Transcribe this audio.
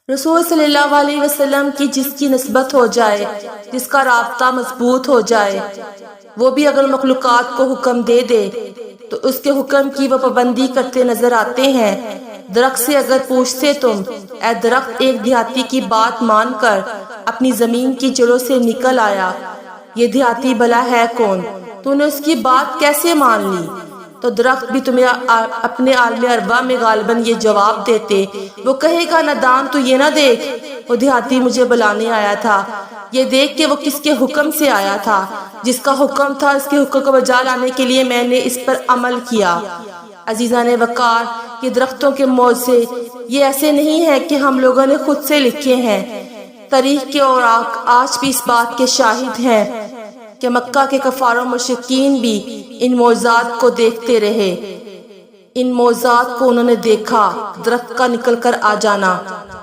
रसूल सल्लल्लाहु अलैहि वसल्लम की जिसकी निस्बत हो जाए, जिसका राब्ता मजबूत हो जाए, वो भी अगर मखलूकात को हुक्म दे दे तो उसके हुक्म की वो पाबंदी करते नजर आते हैं। दरख्त से अगर पूछते तुम, ए दरख्त एक देहाती की बात मानकर अपनी जमीन की जड़ों से निकल आया, ये देहाती भला है कौन, तूने उसकी बात कैसे मान ली? तो दरख्त भी तुम्हें अपने आलमे अरबा में गालिबन ये जवाब देते, वो कहेगा नादान तू ये ना देख, वो देहाती मुझे बुलाने आया था, ये देख के वो किसके हुक्म से आया था, जिसका हुक्म था इसके हुक्म को बजा लाने के लिए मैंने इस पर अमल किया। अजीजा ने वकार, ये दरख्तों के मौजे ये ऐसे नहीं है कि हम लोगों ने खुद से लिखे हैं। तारीख के और आज भी इस बात के शाहिद हैं कि मक्का के कफार मुशरिकीन भी इन मौजात को देखते रहे। इन मौजात को उन्होंने देखा, दरख्त का निकल कर आ जाना।